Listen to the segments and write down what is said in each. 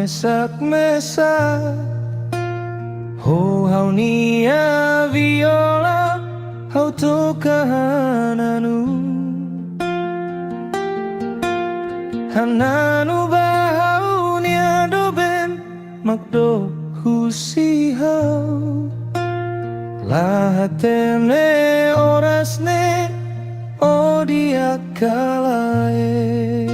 mesak-mesak. Ho hau nia viola, hau tokahananu. Hananu bahau nia doben, makdo husihau. Lahatene orasne, odia kalae.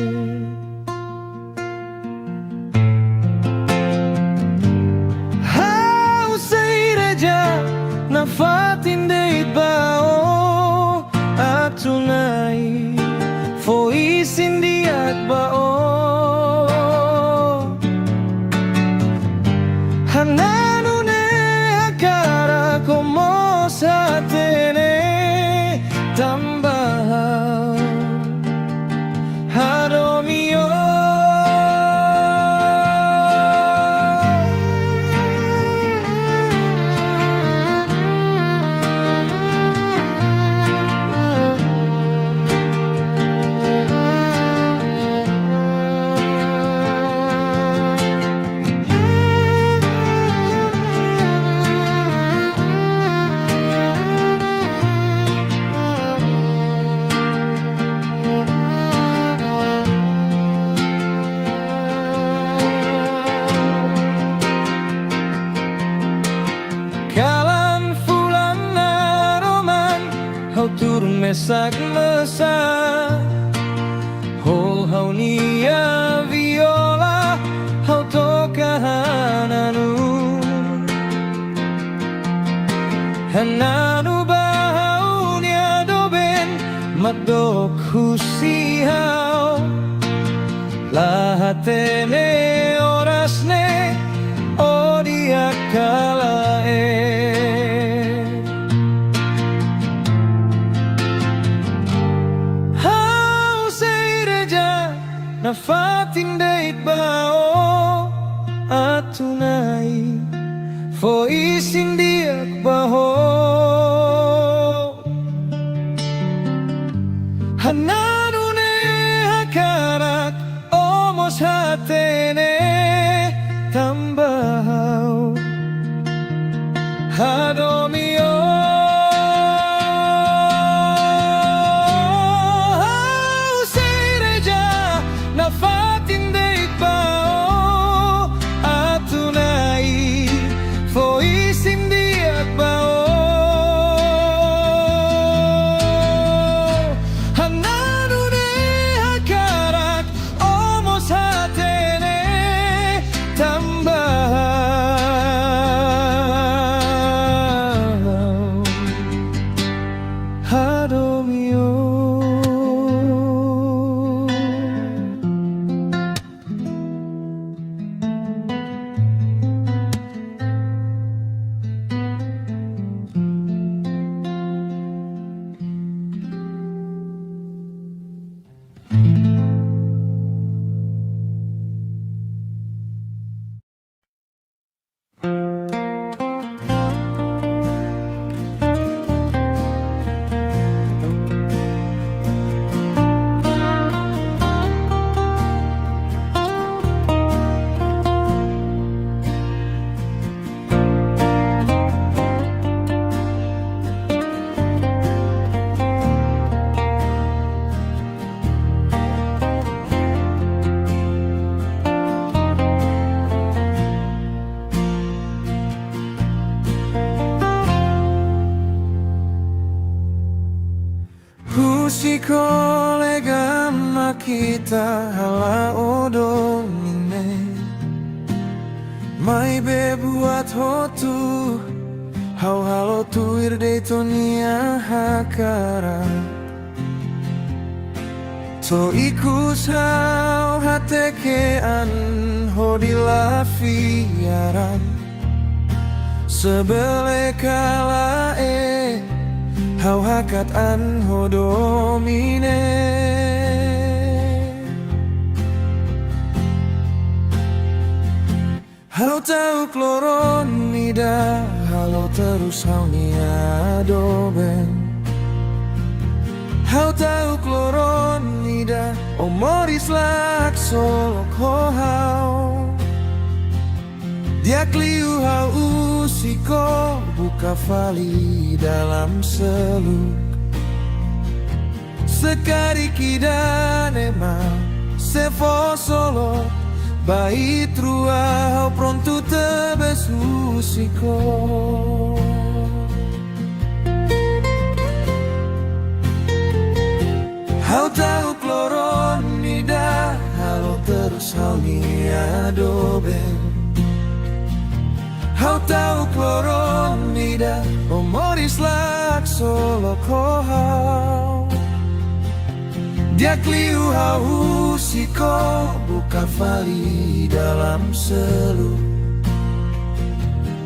Hau seireja na fatin deit bao atunai foi sindiak bao. Hananu ne akara como satene tambah hadomio. Kalan fulan naroman, hau turun mesak-mesak. Hol hau nia viola, hau tokahananu. Hananu bahau nia doben, makdok husihau. Lahatene orasne, odia kalae. Hau seireja na fatin deit bao atunai foi sindiak baho. Hananu ne hakarak omos hatene tambah hadomio. Hau seireja na fatin deit bao atunai foi sindiak bao. Hananu ne hakarak omos hatene tambah hadomio. Si kolega makita hala odomine mai bebuat hotu hau halo tuir deitonia hakara so ikus hau hateke an hodila fiaran sebele kalae hau hakat an hodomine. Hau tahu kloron nida, halo terus hau nia doben. Hau tahu kloron nida, omoris lak solok ho hau. Dia kliu hau usiko buka vali dalam seluk. Sekari kidan emang se fo solo bai trua hau pronto te besusiko. Hau tahu kloron nida halo terus hau ni adoben. Hau tahu kloron nida omoris lak solo ko hau. Dia kliu hau usiko buka vali dalam seluk.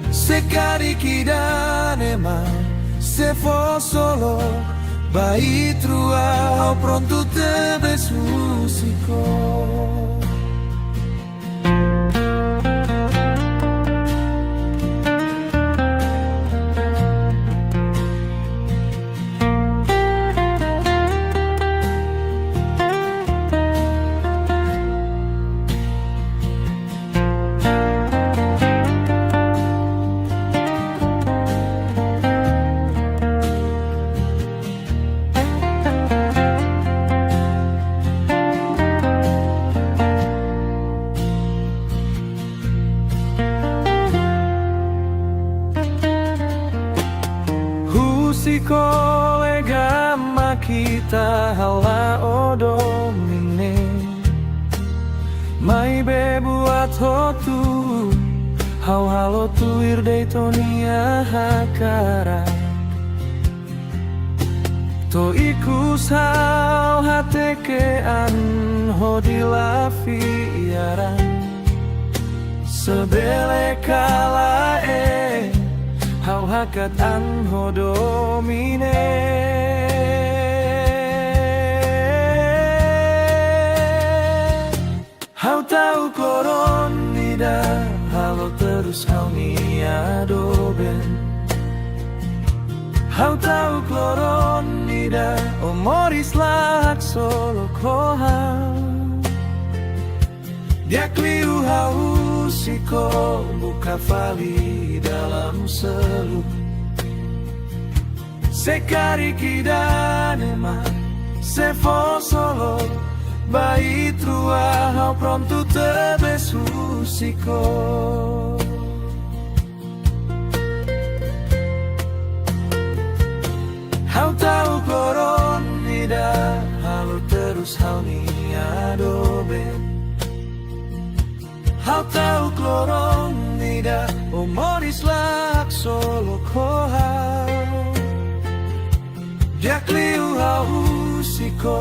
Sekari kidan emang se fo solo bai trua hau pronto te besusiko. Si kolega makita hala odomine mai bebuat hotu hau halo tuir deitonia hakara to ikus hau hateke an hodila fiaran sebele kala hau hakat an hodomine. Hau tahu kloron nida halo terus hau ni adoben. Hau tahu kloron nida omoris lak solo ko hau. Dia kliu hau usiko buka vali dalam seluk. Sekari kidan emang se fo solo bai trua hau pronto te besusiko. Hau tahu kloron nida halo terus hau ni adoben. Hau tahu kloron nida omoris lak solo ko hau. Dia kliu hau usiko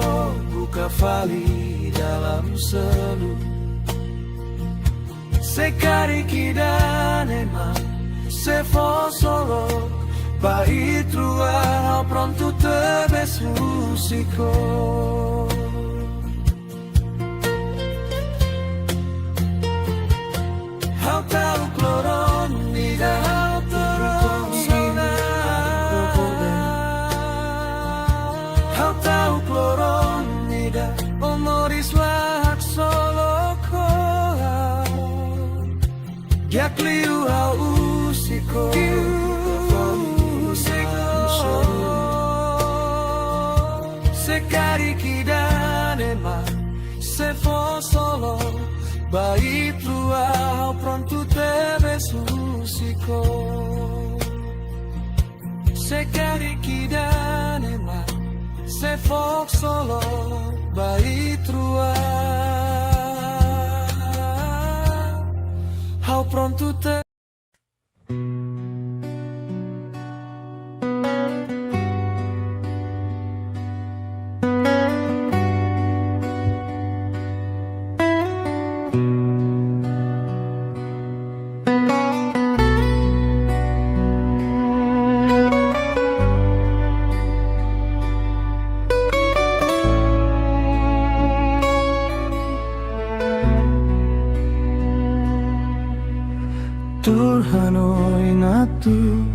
buka vali dalam seluk. Sekari kidan emang se fo solo bai trua hau pronto te besusiko. Hau tahu kloron nida hau terus hau tahu kloron nida omoris lak solo ko hau. Dia kliu hau usiko sekari kidan emang se fo solo bai trua hau pronto te besusiko. Sekari kidan emang se fo solo bai trua hau pronto te. Turhanoi natu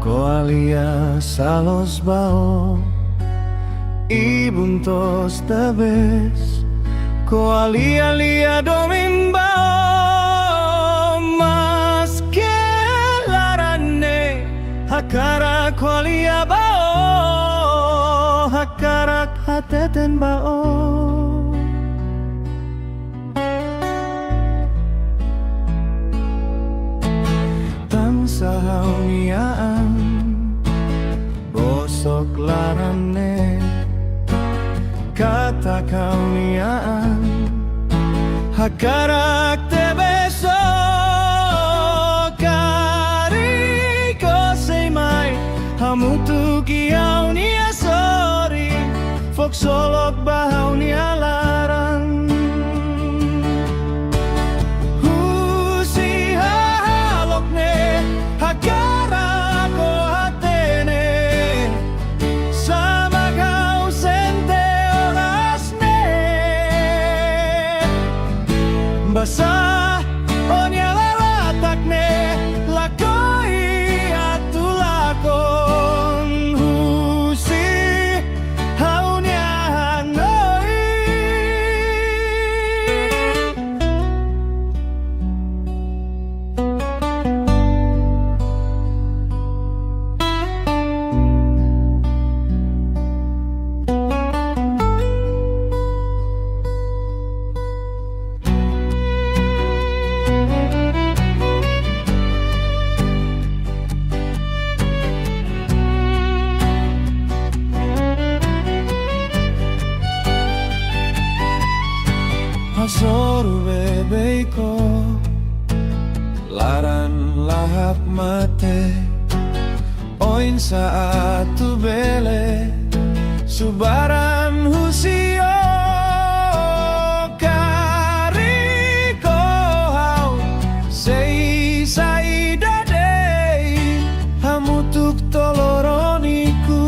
koalia salos bao ibuntos tabes koalia lia domin bao hakarak walia bao, hakarak hateten bao. Tansah uniaan bosok larane, kata kauniaan hakarak te beso. Kari ko say may hamutu kiyaw niya sorry, foksolog bahaw niya larang. Husi hahalok ne hakarak ko hatene, sa magaw sente oras ne basa o niya lalatak ne lakoy at tulakon. Husi haw niya hanoy. Asor bebe ko laran lahap mate, oin saat tu bele subaran husio. Kari ko haw sei saidadei hamutuk toloroniku.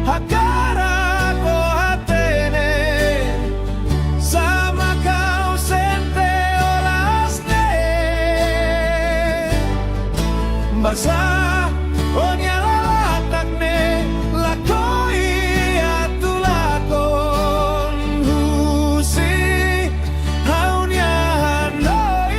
Hakarak ko hatene, sama kau sente oras ne basa o niya lalatak ne lakoy at tulakon. Husi haw niya hanoy.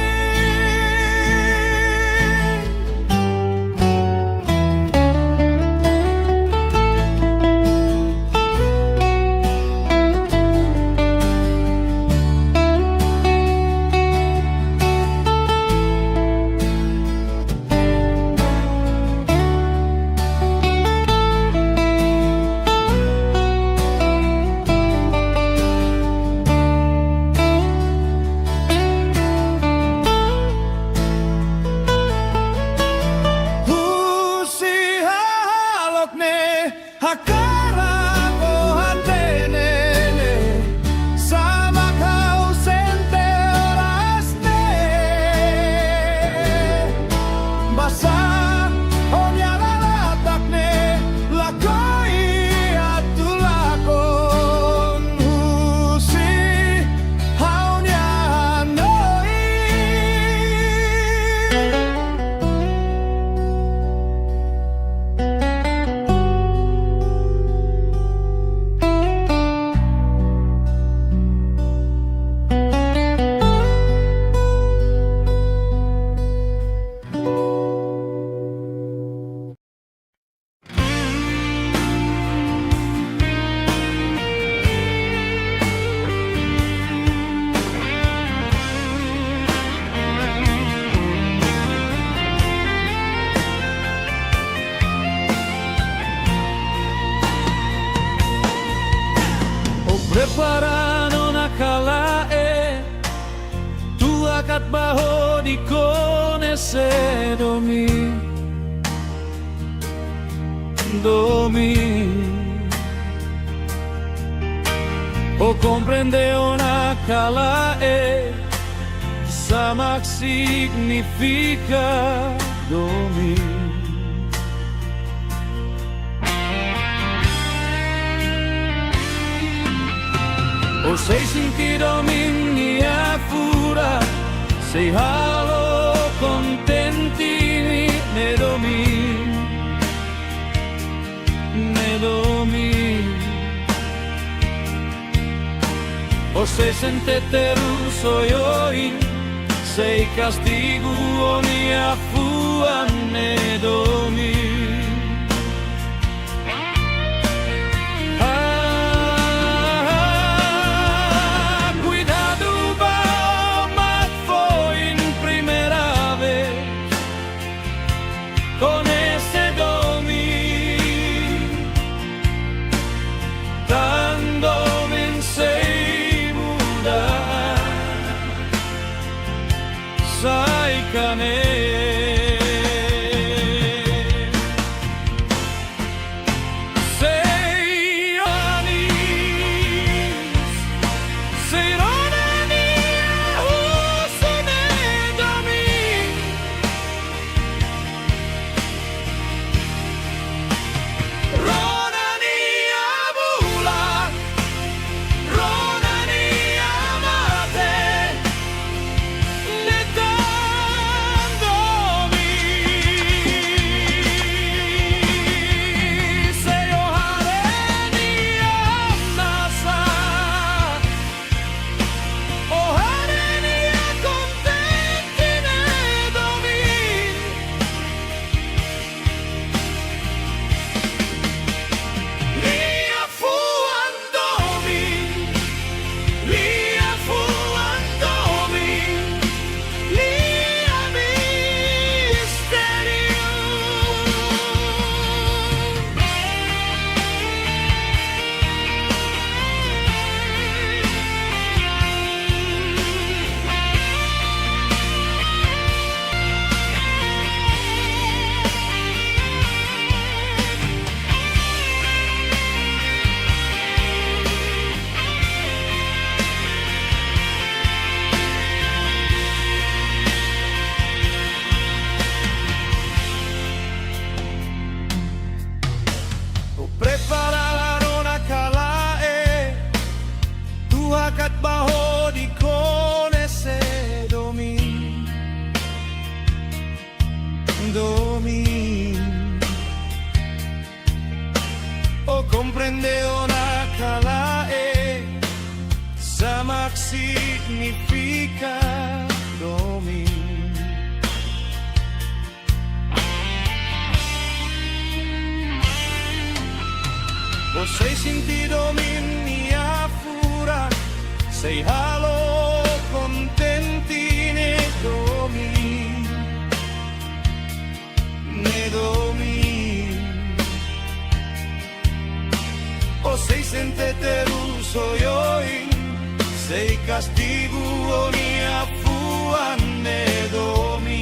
Hakarak ko hatene, sama kau sente oras ne basa o niya lalatak ne lakoy at tulakon. Husi haw niya hanoy. Preparano nakalae, tu akat baho di conese domi, domi. O comprende o nakalae, samak significa domi. O sei sentido minha fura, sei halo contenti ne domi, ne domi. O sei sente teru soyoin sei castigo oni afuan nedomi. Cuidado bao mat foi en primera vez con ese domi, dando sei muda sai cane. Prepararon a kalae tuhakat baho di con ese domin o comprende una kalae samak significa domin. Sei sentido minni afura, sei halo contenti ne domi. O sei sentete ruso yoin, sei castigo oni afuan ne domi.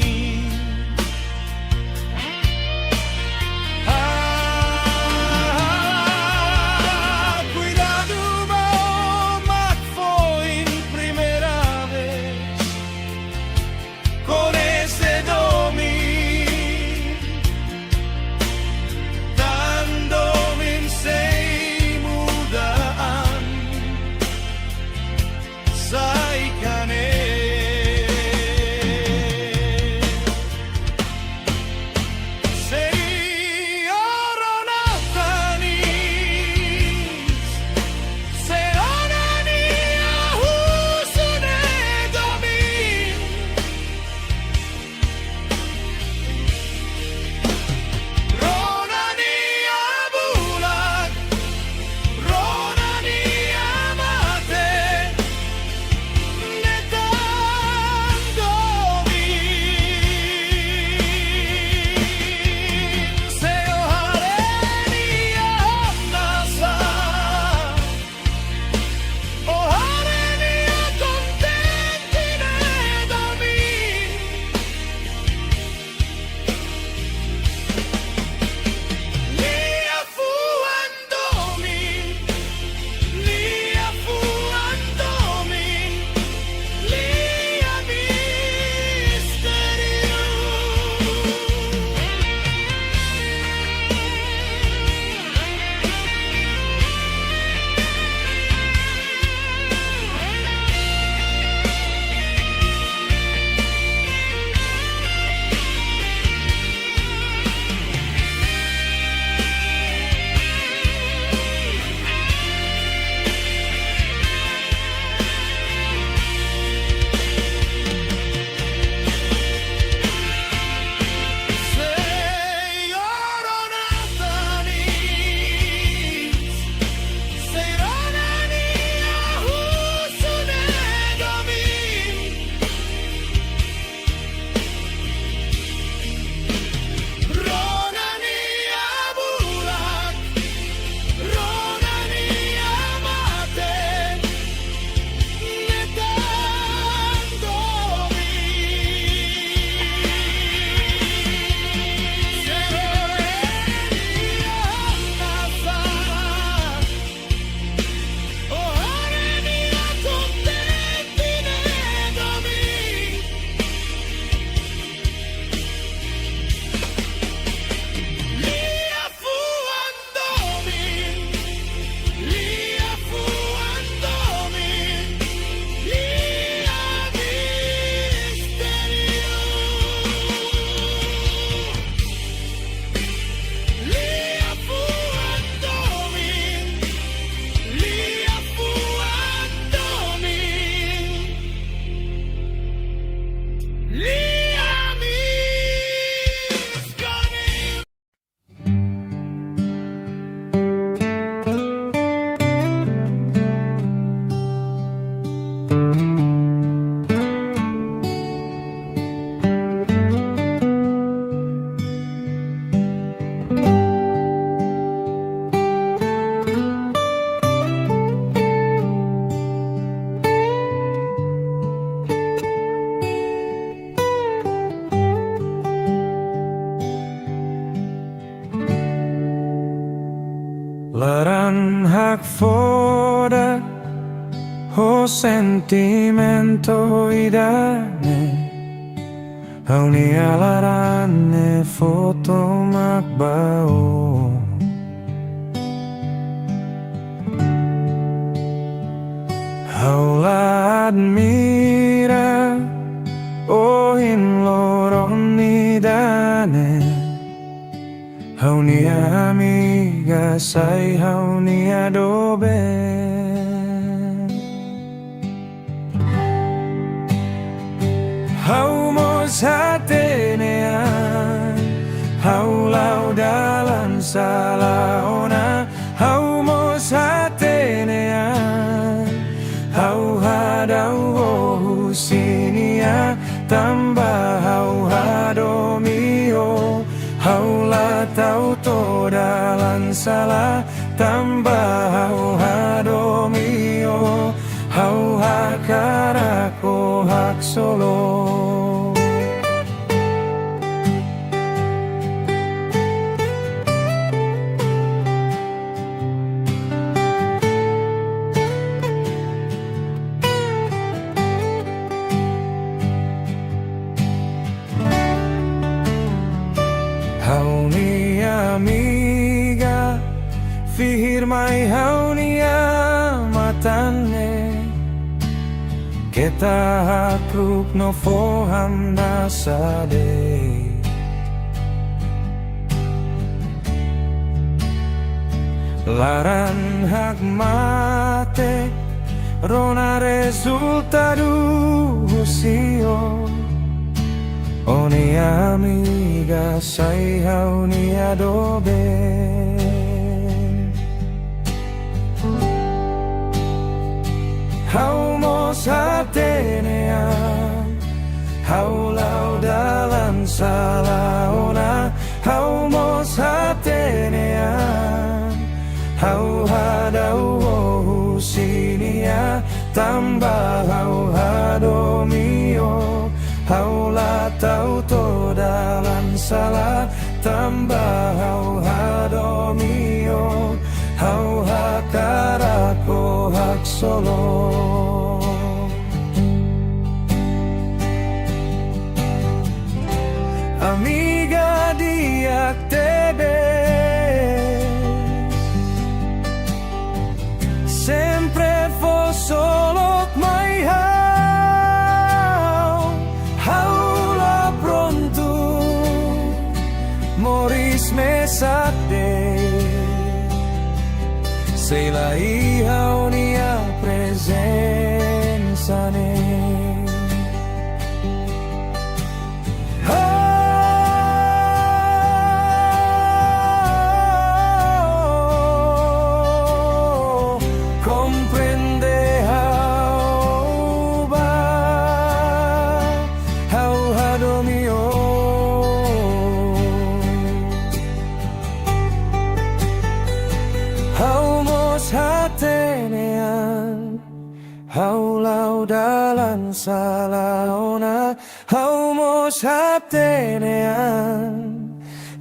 foda o sentimento idane Hauni alarane foto makbao Haula admira o in lorong nidane Hauni amiga sai hauni adobe Haumos hatenean Haulau dalam salaona Haumos hatenean Hau hadau sinia Tambah hau hadomio Haula tau to dalam salah Tambah hau hadomio Hau hakarako hak solo Hauni amiga Fihirmai hauni amatane Kita hakruk no foham nasade Laran hak mate Rona resultado usio Oni amiga sai hauni adobe Haumos hatenean Haulau dalam salaona Haumos hatenean Hau hadau sinia Tambah hau hadomio Haula tau to dalam salah Tambah hau hadomio Hau hakarako hak solo Amiga diak tebe Sempre fo solo mai Haula pronto Moris mesate Sei la iaunia presenza ne Comprende how ba How hadomio Haumos hatenean Haulau dalam salaona Haumos hatenean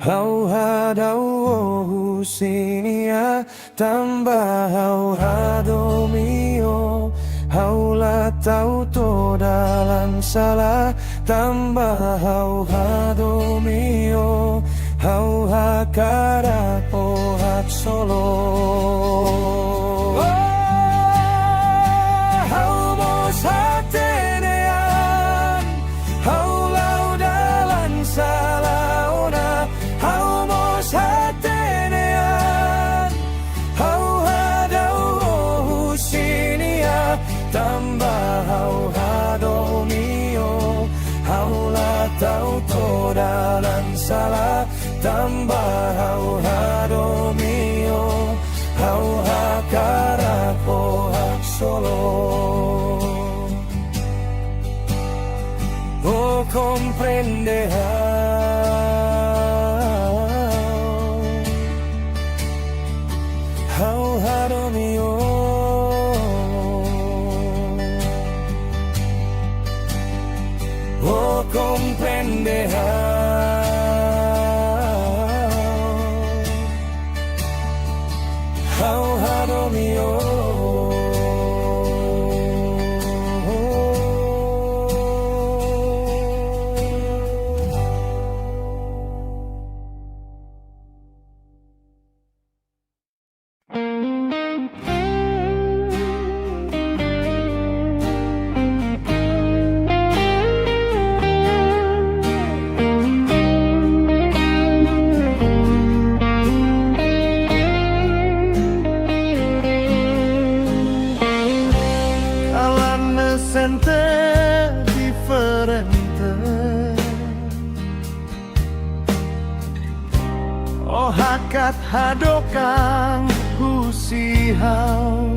Hau hadau sinia Tambah hau hadomio Haula tau to dalam salah Tambah hau hadomio Hau hakarako hak solo Haumos hatenean Haulau dalam salaona Haumos hatenean Hau hadau sinia Tambah hau hadomio Haula tau to dalam salah Tambah hau hadomio Hau hakarako hak solo Oh comprende how hadomio Oh comprende how hadomio bakat hadokang husihau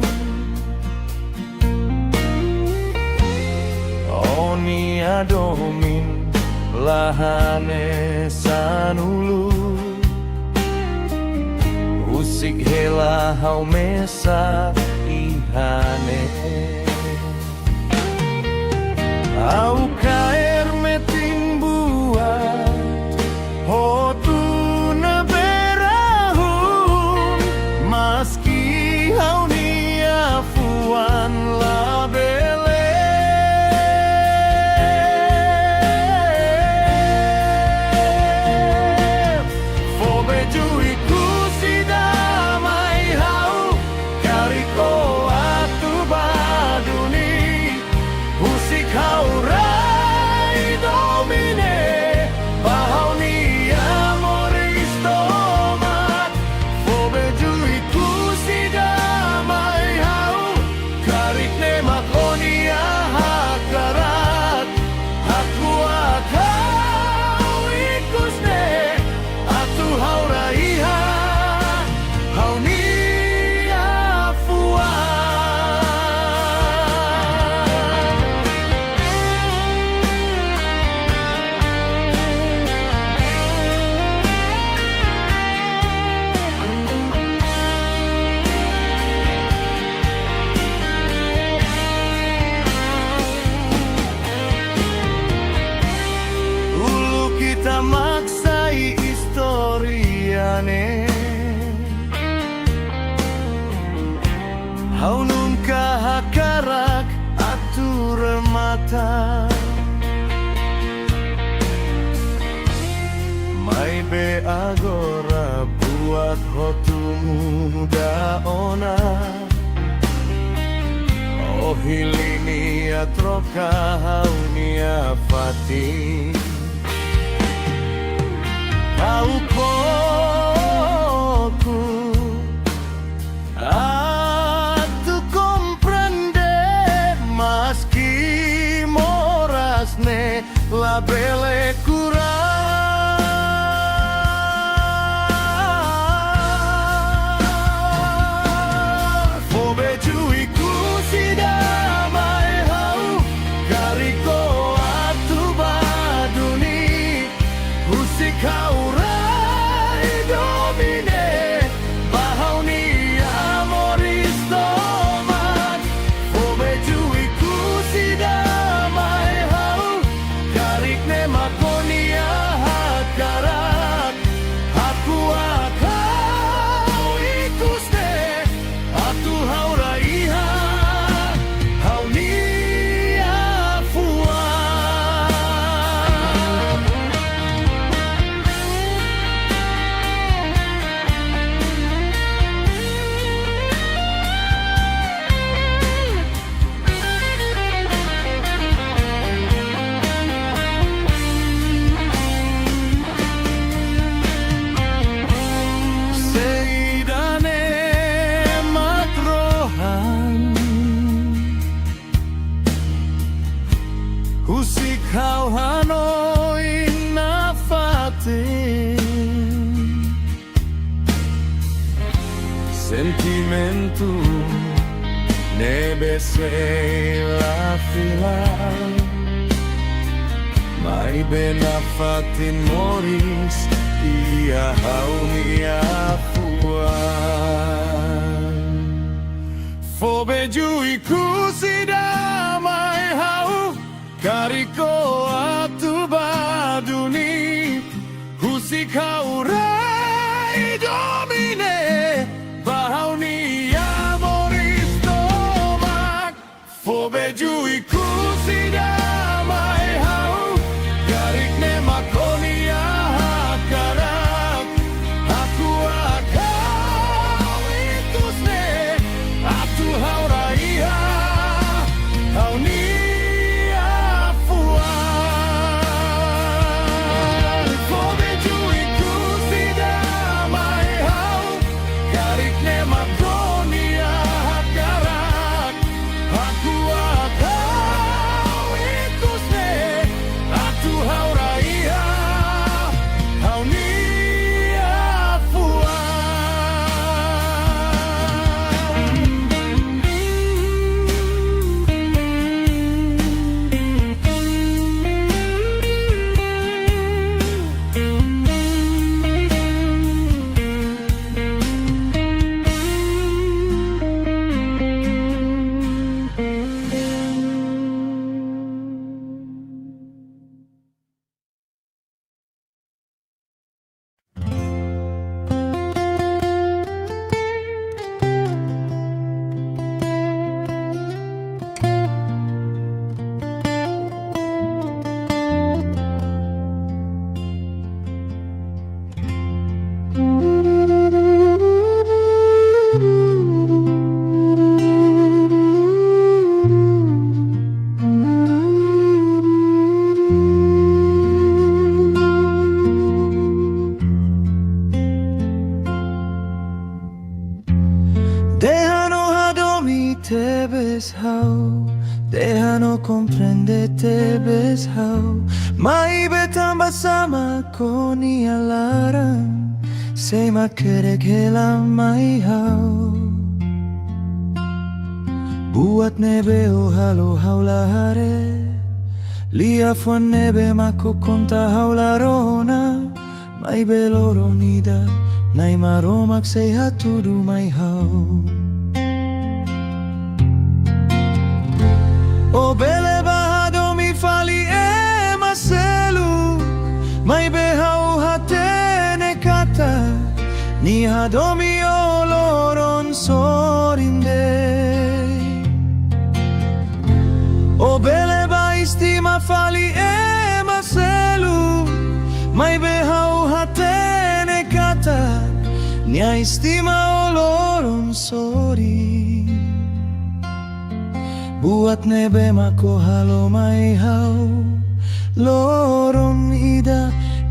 Oni adomin lahane sanulu Usik hela hau mesa ihane Au kaer meting buat hotu na berahun Maski hau ni afuan labele Fobejuiku si damai hau Kariko atu baduni Usik hau rai domine Bahau ni amoris tomat Fobejuiku si damai hau Karik ne makonia hakarat Aku akau ikusne Atu hau raiha Hau ni afuan Ulu kita maksai historiane Hau nun kahakarak atur mata Mai be agora buat hotu muda ona Oh hilini atroka hau nia fati Kau koku Atu comprende Maski morasne La bele curar Fobejuiku si damai hau Kariko atu baduni Usik hau rai domine Bahau ni amoris tomat Fobejuiku si damai hau Karik ne makonia hakarat Aku akau ikusne Atu hau raiha Hau ni afuan Seidane matrohan Husik hau hanoi nafatin Sentimentu nebese la fila Mai benafatin moris Ia hau ni afuan Fobejuiku si damai hau Kariko atu baduni Husik hau rai domine Bahau ni amoris tomak Fobejuiku si damai hau Karik ne makonia hakarak Aku akau ikusne Atu hau raiha Hau ni afuan Fobejuiku si comprendete besau. Mai betamba sama ko ni alarang. Sema kere kela mai hau. Buat nebe o halo haula hare. Lia fuan nebe mako konta haula rona. Mai beloro nida. Nai maromak sei hatudu mai hau. O bele bahado mi fali e maselu. Mai behau hatene kata. Ni hadomi oloron sorinde. O bele ba istima fali e maselu. Mai behau hatene kata. Ni istima oloron sorinde. Buat nebe mako halo mai hau. Loron ida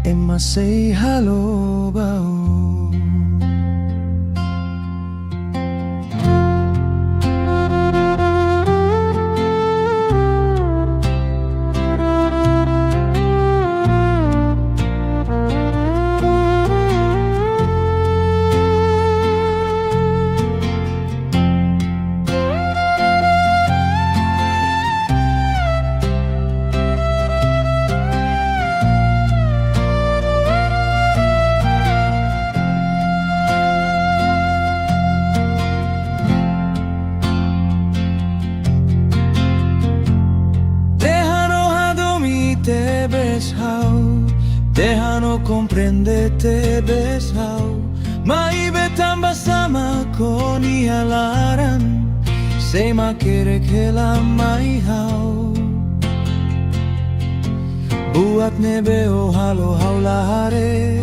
emma sei halo bau. Te besau, deja no comprende te besau. Mai betamba sama koni alaran. Sema kere kela mai hau. Buat nebe o halo haula hare.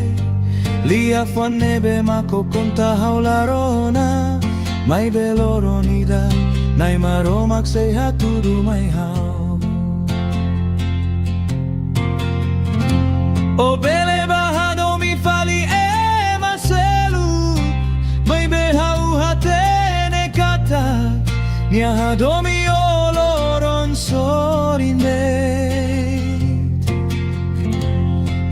Lia fuan nebe mako konta haula rona. Mai beloro nida. Nai maromak sei hatudu mai hau. O bele bahado mi fali e maselu. Mai behau hatene kata. Nia hadomi oloron sorinde.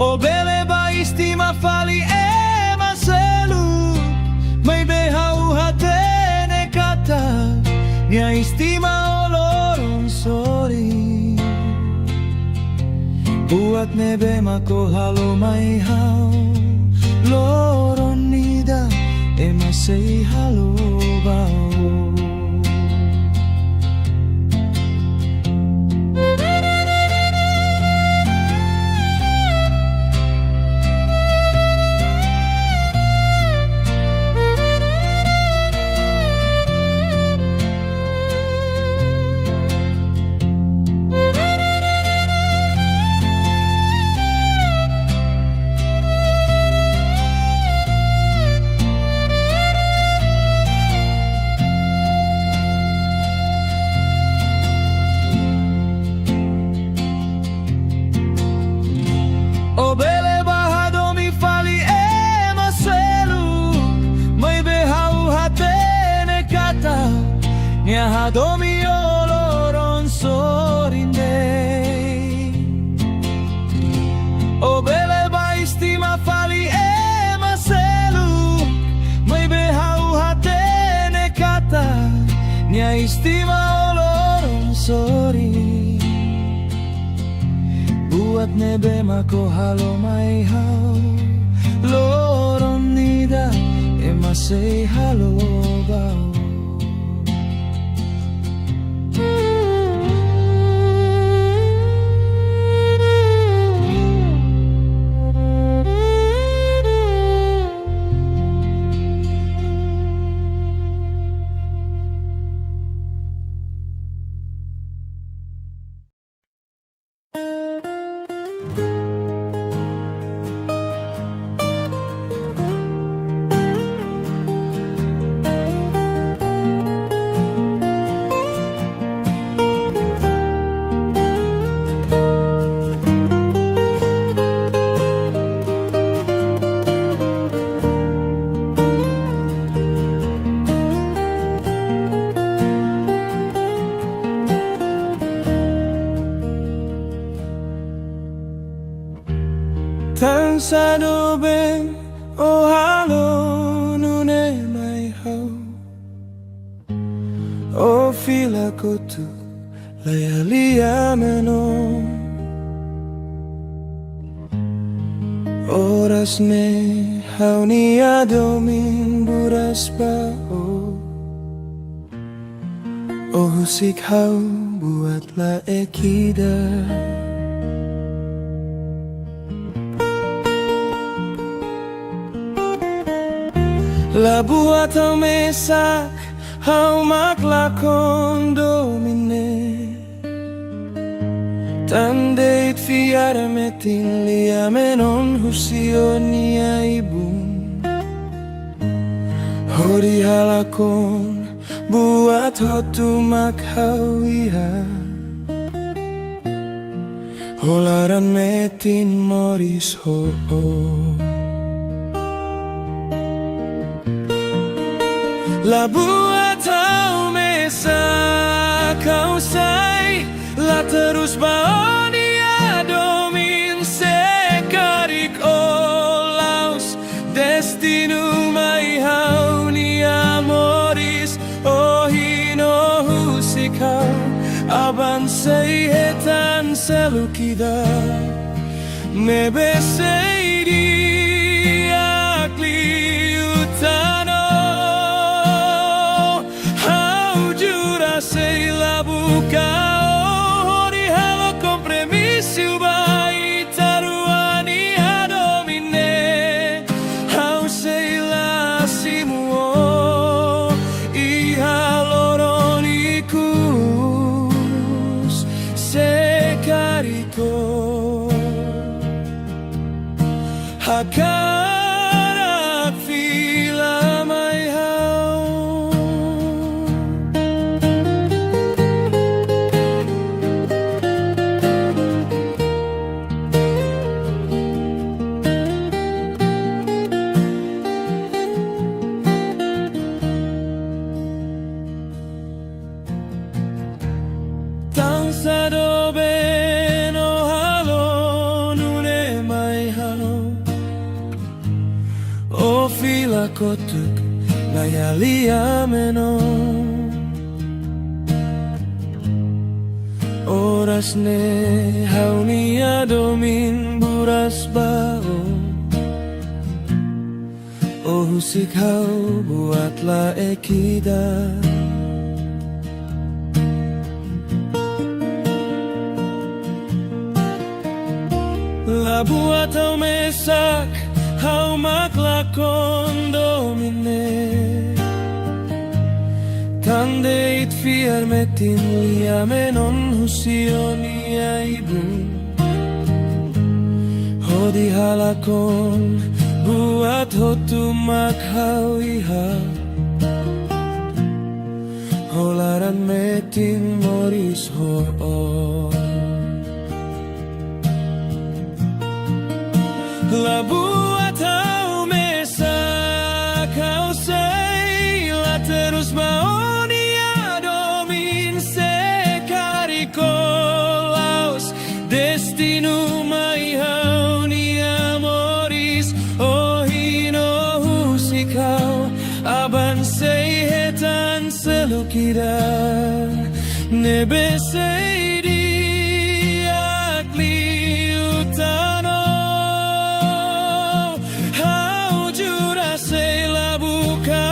O bele ba istima fali e maselu. Mai behau hatene kata. Nia istima oloron sorinde. Buat nebe mako halo mai hau. Loron nida emma sei halo bau. O bele bahado mi fali e maselu. Mai behau hatene kata. Nia hadomi oloron sorinde. O bele ba istima fali e maselu. Mai behau hatene kata. Nia istima oloron sorinde. Buat nebe mako halo mai hau. Loron nida emma sei halo bau. Tan sado ben o halo nune mai hau o fila kotu layali ameno oras ne hauni adomin buras pa o husik hau buatlah ekida. La buat hau mesak hau maklakon domine Tandeit fiar metin lia menon husionia ibun Hori halakon buat hotu mak hau iha Holaran metin moris ho La buat hau mesak kau say La terus baoni adomin sekarik olaus Destinu mai hau ni amoris O hino husik hau Aban say hetan selukida Nebe say di akli utano Sei la buka hori halo compromisso vai taruani adomine Hau sei la simuo I haloronikus se carico Hakarak fila mai Tan sado ben o halo nune mai hao O fila kotuk layali ameno Oras ne hauni adomin buras bao O husik hau buatlah ekida La buat hau mesak hau maklakon domine Tandeit fiar metin lia menon husionia ibun Hodi halakon buat hotu mak hau iha Holaran metin moris ho La buat hau mesak hau say La terus baoni adomin sekariko laus Destinu mai hau ni amoris O hino husik hau Aban say hetan selukida Nebe say di akli utano Sei la buka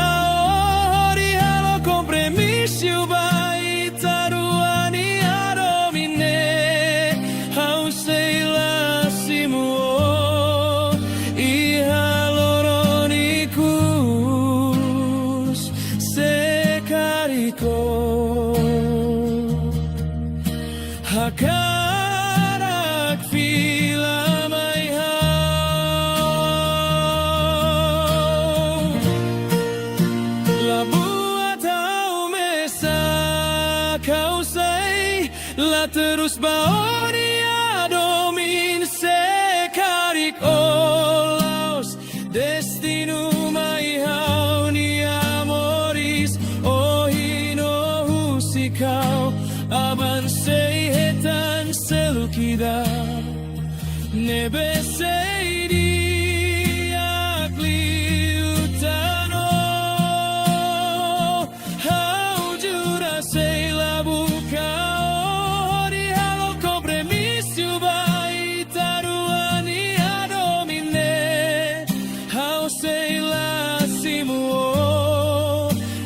hori halo compromisso vai taruani adomine Hau sei la simuo I haloronikus se carico Hakarak fila mai Kau say la terus baoni adomin sekarik olaus Destinu mai hau ni amoris O hino husik hau Aban say hetan selukida Nebeseiri akli utano haujura sei la buca ori halo cobre misiu vai taruani adomine hau sei la simuo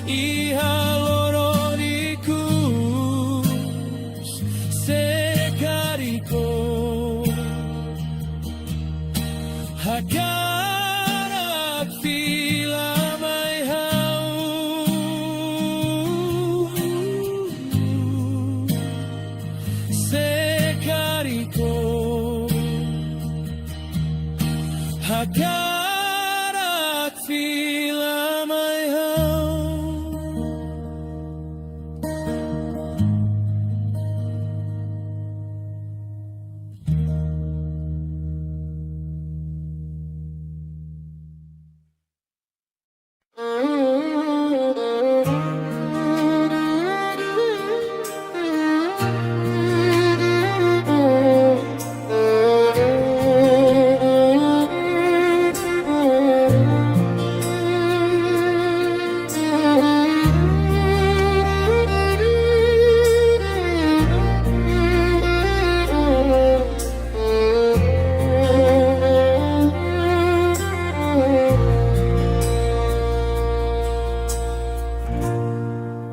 I haloronikus se carico Hakarak fila mai hau Sekariko Hakarak fila mai hau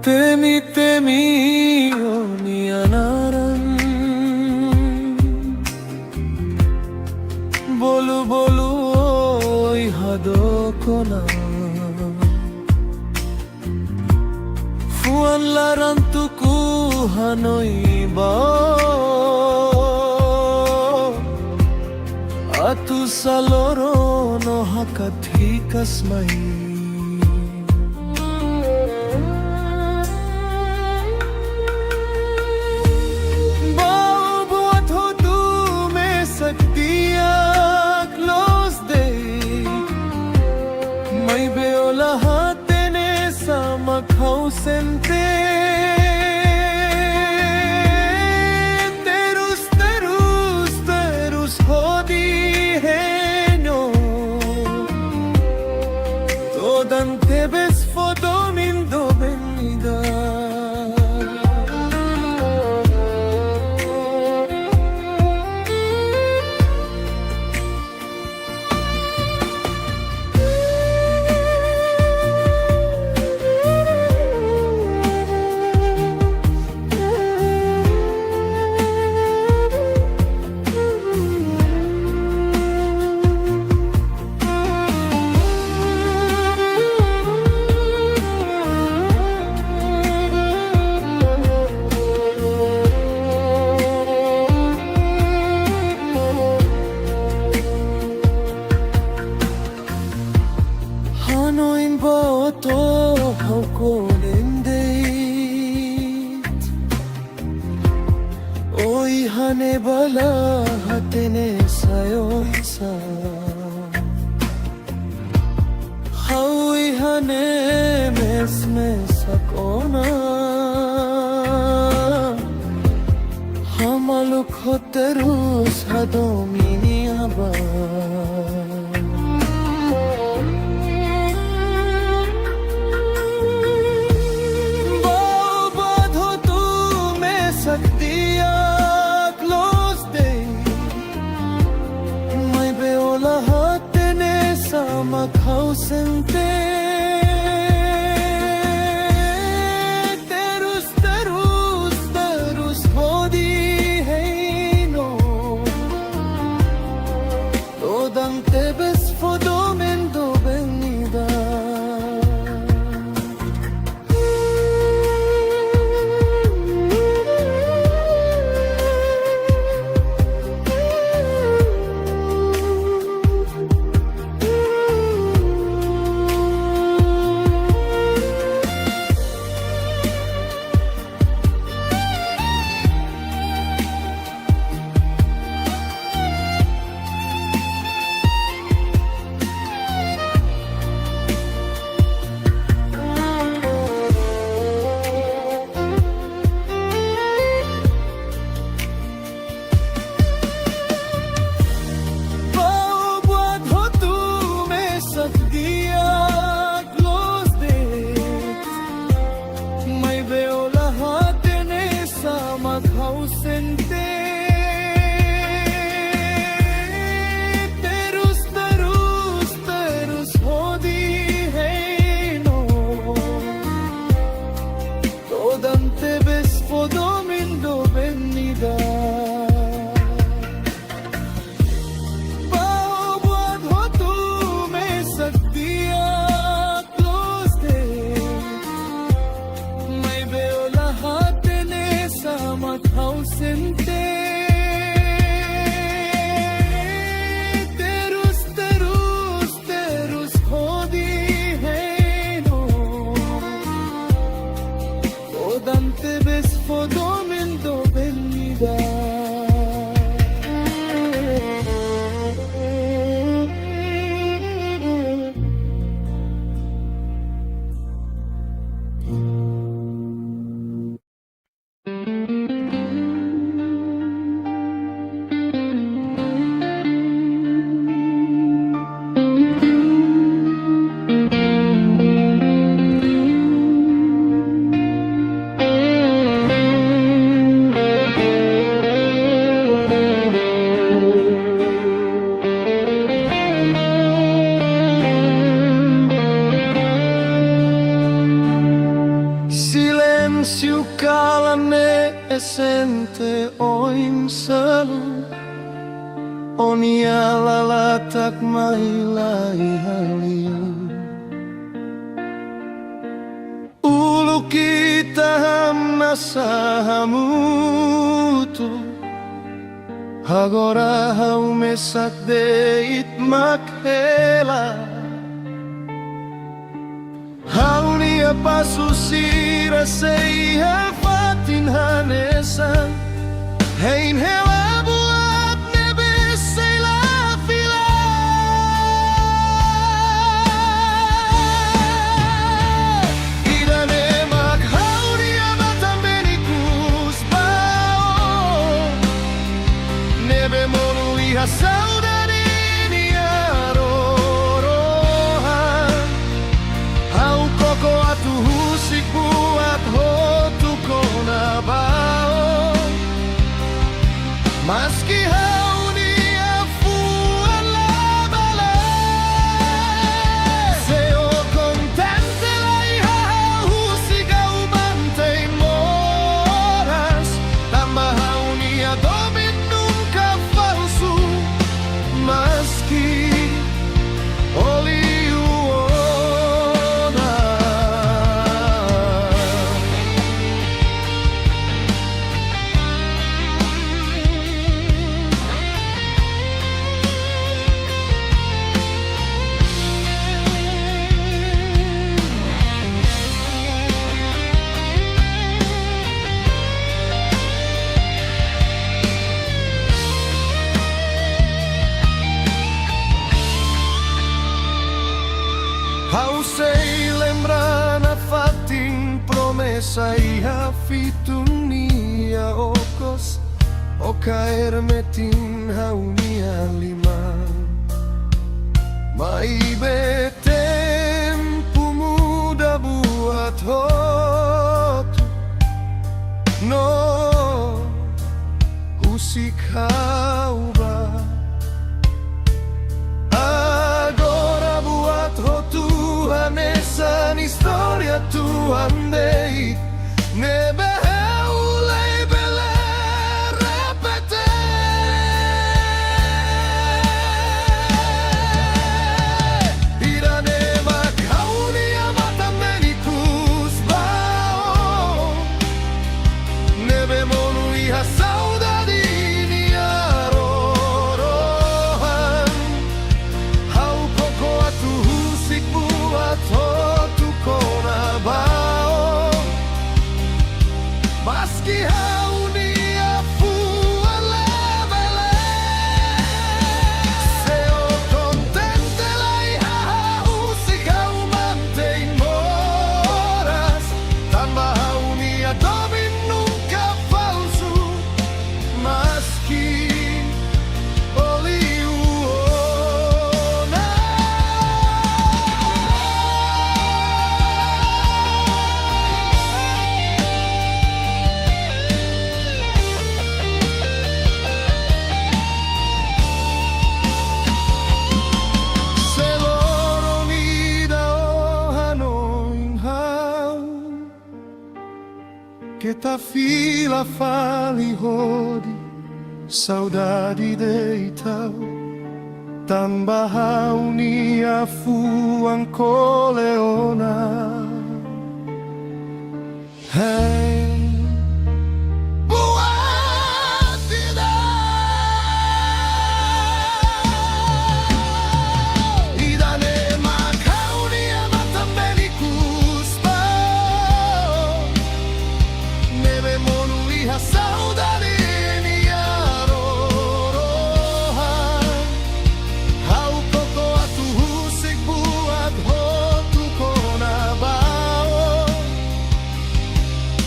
Temi temi onianaran Bolu bolu oi hadokona Fuan larantuku hanoi ba Atu saloro no hakathi kasmai Ausente terus terus terus hodi heno todan tebes fodomindo benida hane bala hatene sayosa haui hane mesme sakona hamaluk hoterus hadomini aba Ausente terus terus terus hodi heino todan tebes fodomendo benida Onia lalatak mailai halil Ulu kita hamasa hamutu Agora hau mesak deit makhela Hau nia pasusira sei fatin hanesan Hein hela buat nebe sei la fila Ida nemak hau nia batam benikus bao Nebe monu iha saudade nia rorohan Hau koko atu husik buat hotu kona bao Maski hau nia fuan labale Seo contente lai hau husik au bantei moras Tambah hau nia domin nunca falsu Maski oli uona Hau sei lembrar na fatin promessa iha fitunia okos O caer metin hau nia lima Mai be tempo muda buat hotu No husik hau ba Agora buat hotu hanesan historia Tuhan dei Nebe heulei bele repete Ida nemak hau nia batam benikus bao Nebe monu iha saudade nia rorohan Hau koko atu husik buat hotu kona bao Maski hau nia fuan labele Seo contente lai hau husik hau mantei moras Tambah hau nia domin nunca falsu Maski oli uona Selorong ida o hanoin hau Kita fila fali hodi Saudade deitau Tambah hau nia fuan koleona Hey buat tidak Ida nemak hau nia batam benikus bao Nebe monu iha saudade nia rorohan Hau koko atu husik buat hotu kona bao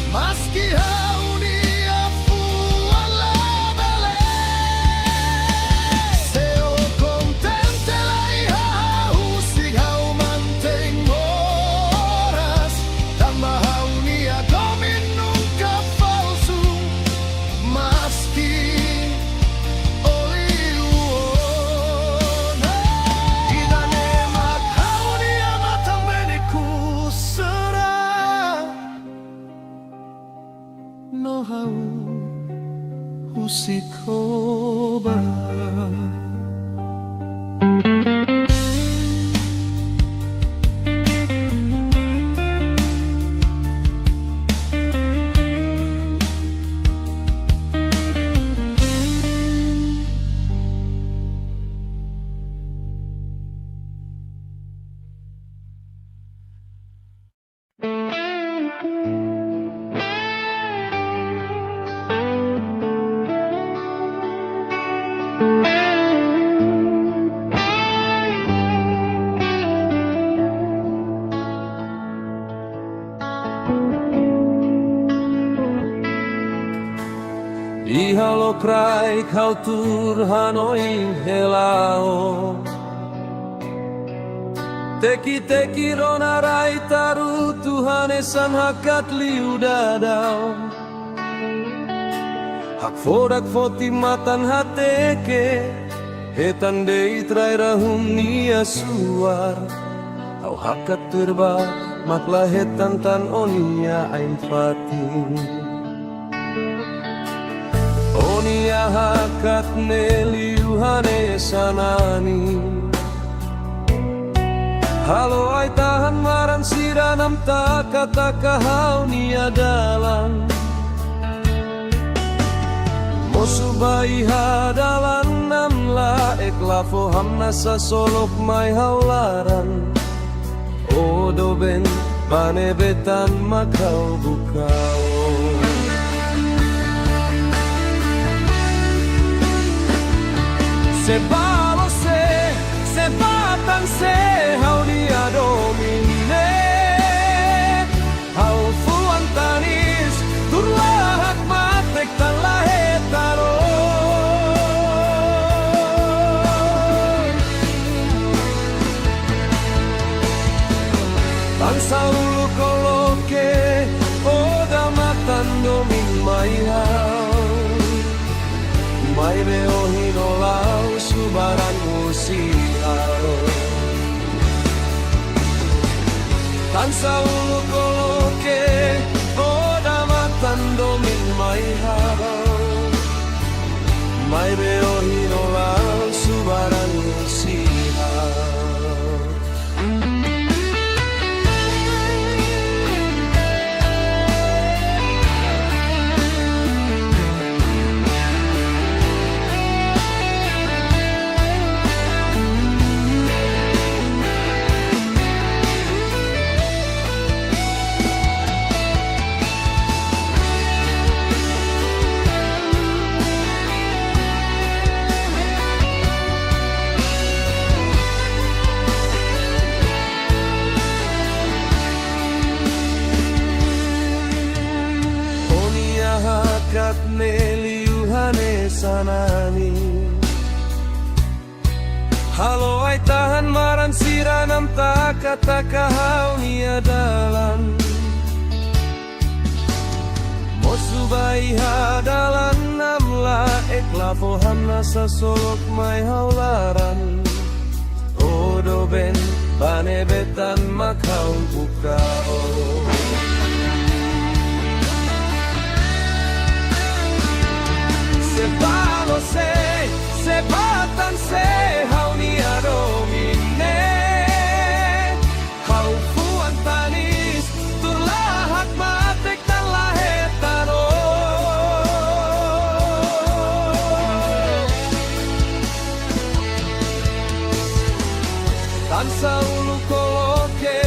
Maski hau nia fuan labele Seo contente lai hau husik hau mantei moras Tambah hau nia domin nunca falsu Maski oli uona Ida nemak hau nia batam benikus serah No hau husik hoba prai kau tur hanoi helao Teki rona rai taru Tuhane san hakat liu dadao Hak fodak foti matan hateke Hetan dei trai rahum nia suar Au hakat terba makla hetan tan onia ain fatin Onia hakat neliu hane sanani Halo ai tahan maran siranam taka hau nia dalan Mosubai hadalan namla eklafo hamna sa solok mai haularan Odo ben mane betan makau bukau Sebalo sebatan se hau dia domine Hau fuan tanis turlahak matek tan lahetaro Tan saulu koloke oda matan domin mai hau Mai beo hinolau subaran musiau Tan saulu koloke oda matan domin mai hau Mai beo hinolau subaran musiau Hakat neliuhane sanani Halo ai tahan maran siranam taka hau nia dalan Mosubai hadalan namla eklafo hamna sa solok mai haularan Odo ben pane betan makau bukao Sebalo sebatan se hau nia domine Hau fuan tanis turlahak matek tan lahetano Tan saulu koloke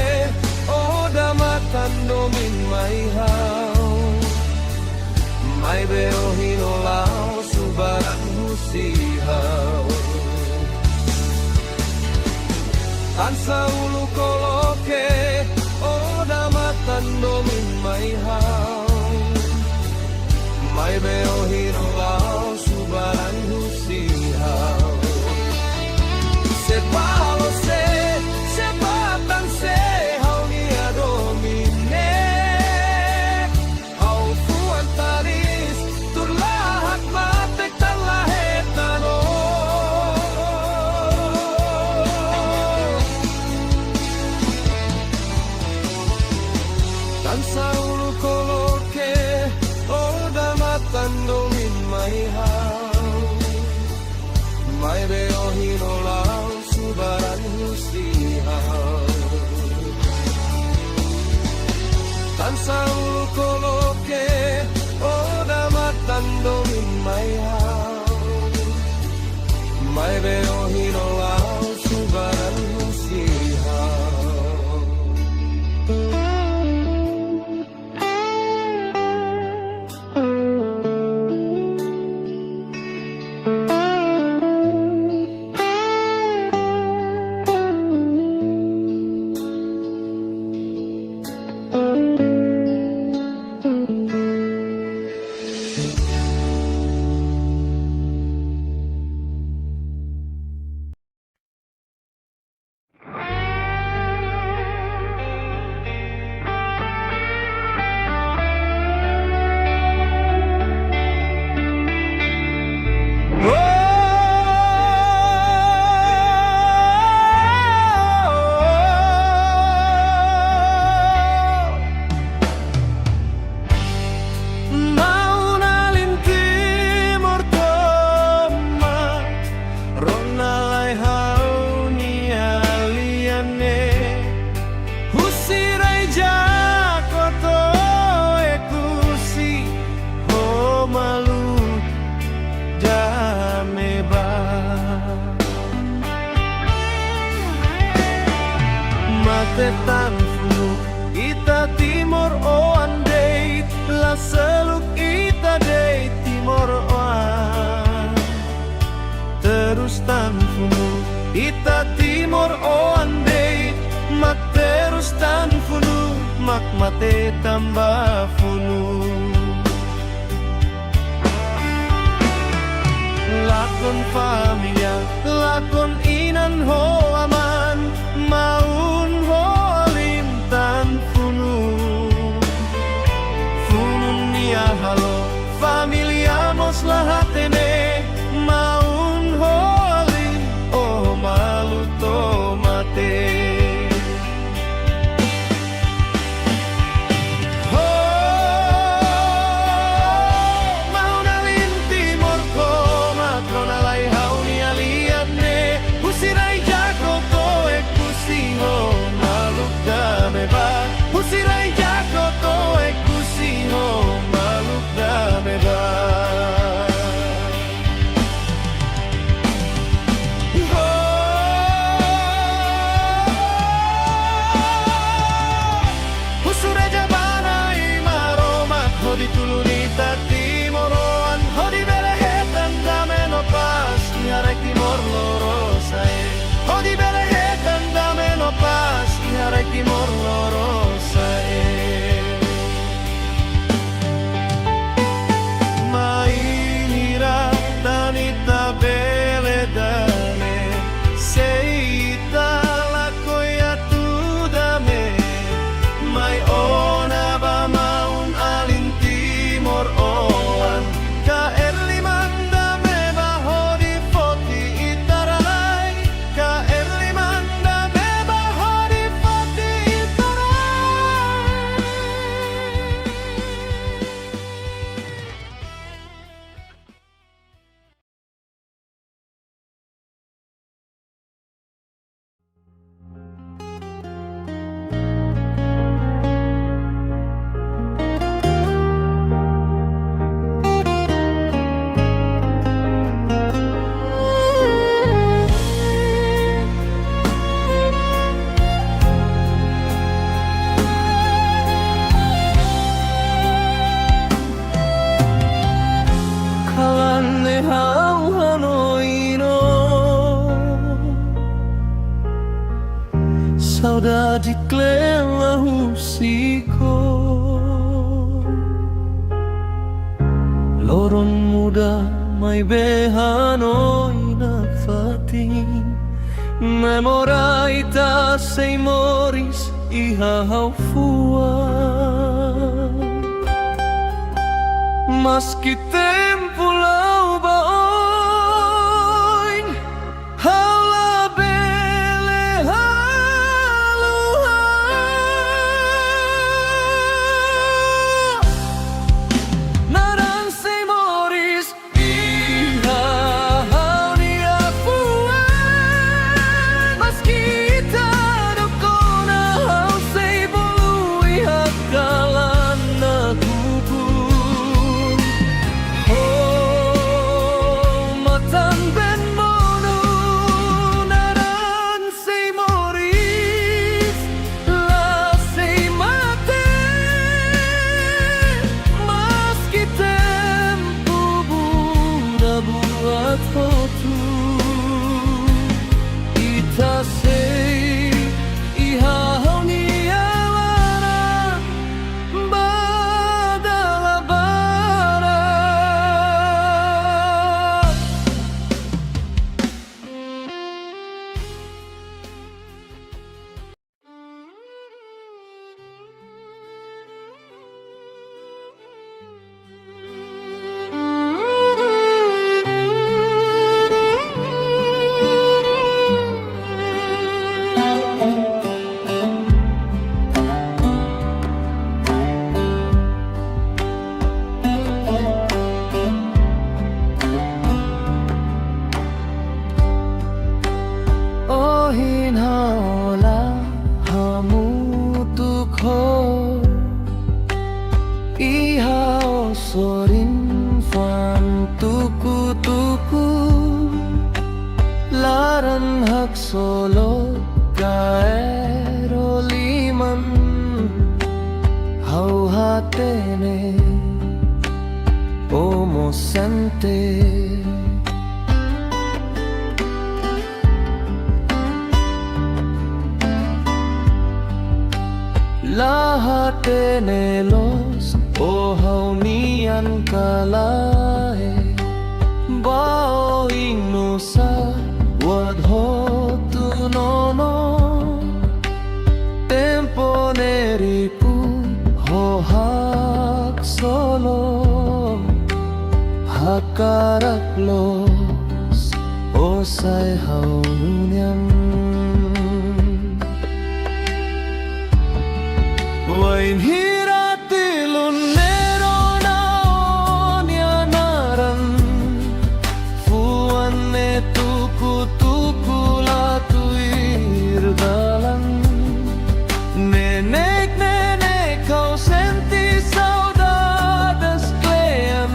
oda matan domin mai hau Mai beo hinolau subaran husihau Tan saulu koloke oda matan domin mai hau Mai beo hinolau subaran husihau Sebalo sebatan se hau nia domine Hau fuan taris turlahak matek tan lahetano Tan saulu koloke oda matan domin mai hau Mai beo hinolau subaran husihau Tan saulu koloke oda matan domin mai hau Mai beo hinolau subaran husihau matetan funu ita timor o andei la seluk ita dei timor oan terus tan funu ita timor o andei mak terus tan funu mak mate tambah funu lakon familia lakon inan ho aman maun ho limtan funu funun nia halo familia mos lahatene maun ho lim oh malu to mate Usirai jako to ekusiho maluk dameba Usure jabana imaroma hodi tuluni tati moroan hodi belehetan dameno pas iharek timor loro sae hodi belehetan dameno pas iharek timor loro Saudade clela husiko Loron muda mai behanoi na fatin Memora ita sei moris iha haufua Maski tempo lau baoin Haula bele haluha Naran sei moris iha hauni afua Maski ita dokona hau sei bolu iha kalana kupu Sorin fan tuku-tuku Laran hak solo kaero hatene Omo sente Lahat los ohaw niyan kalae Bao inusa wadho tunono Temponeri pu hohak solo Hakarak los osay haunyan Wain hirati lunero na onyanaran Fuan ne tuku la tuirdalan Nenek kau senti saudades klean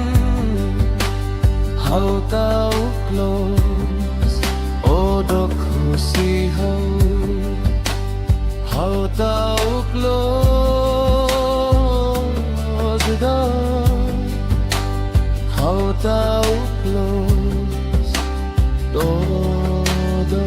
Hau tau klos odok husihau Hau tau klos Hau tau klos todo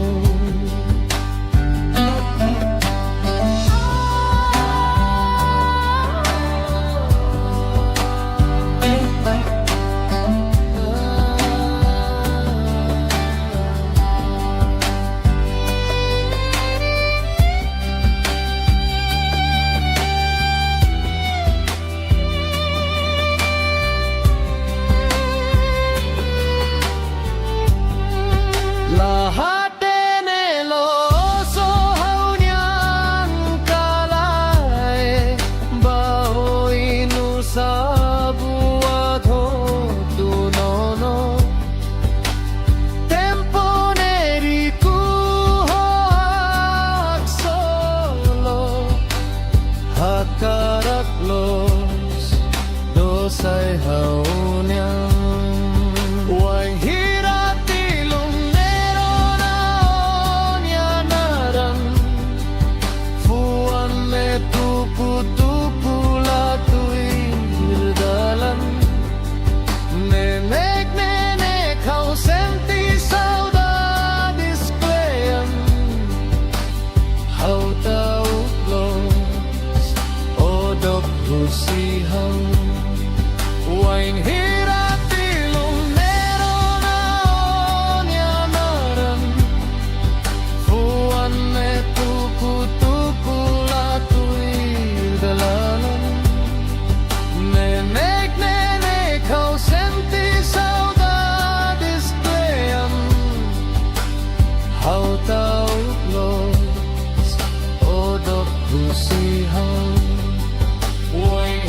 Say haunian Wain hirati lunero na onyanaran Fuan me tupu la tuirdalan Nenek kau senti saudades klean Hau tau klos odok husihau Wain hirati lunero na onyanaran Fuan ne tuku la tuirdalan Nenek kau senti saudades klean Hau tau klos odok husihau Wain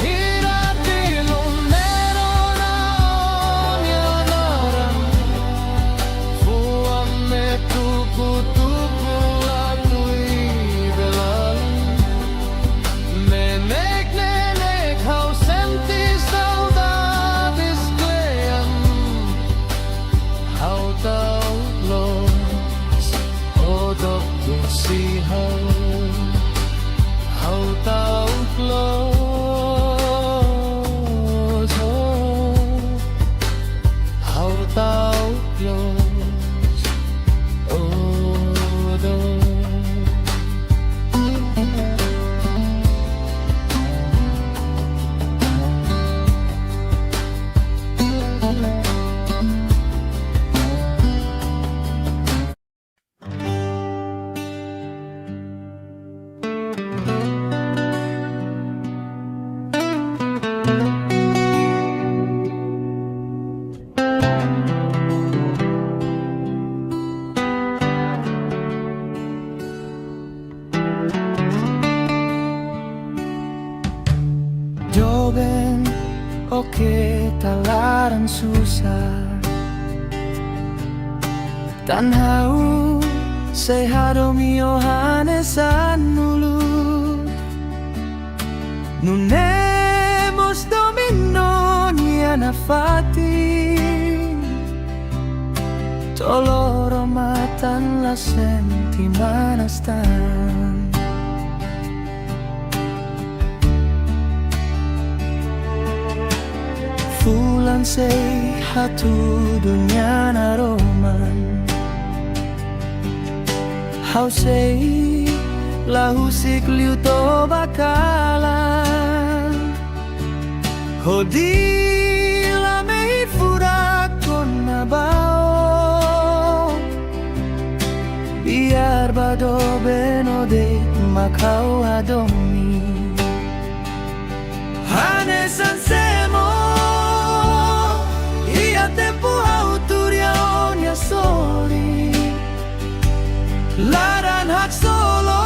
Hau tau klos Hau tau klos odo Joben oke talaran susah Tanhau sehado mio hanesan nulu Nunemos domino niana fati Toloro matan la sentimana stan Fulan say hatu dunya naroman How say lahu sikliu to bakalan Hodi la mei furak kon nabao Biar bado benode makau adomi Hanesan semo Ia tempo autoria onia soli Laran hak solo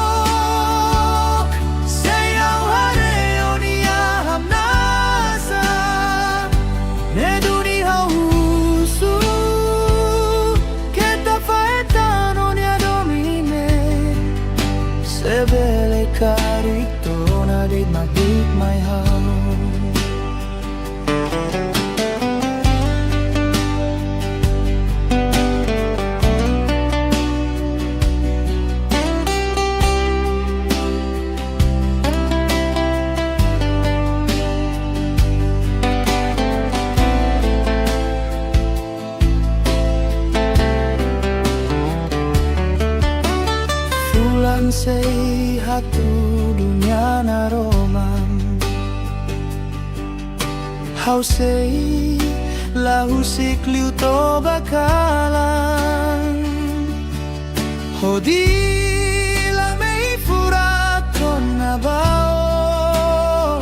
Sayau hare onia hamnasa Neduni hausu Keta faetan onia domine Sebele karito nadit magdik my house Fulan say hatu dunya naroman How say lahu sikliu to bakalan Hodi la mei furat kon nabao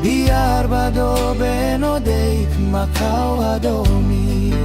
Biar bado benodeit makau adomi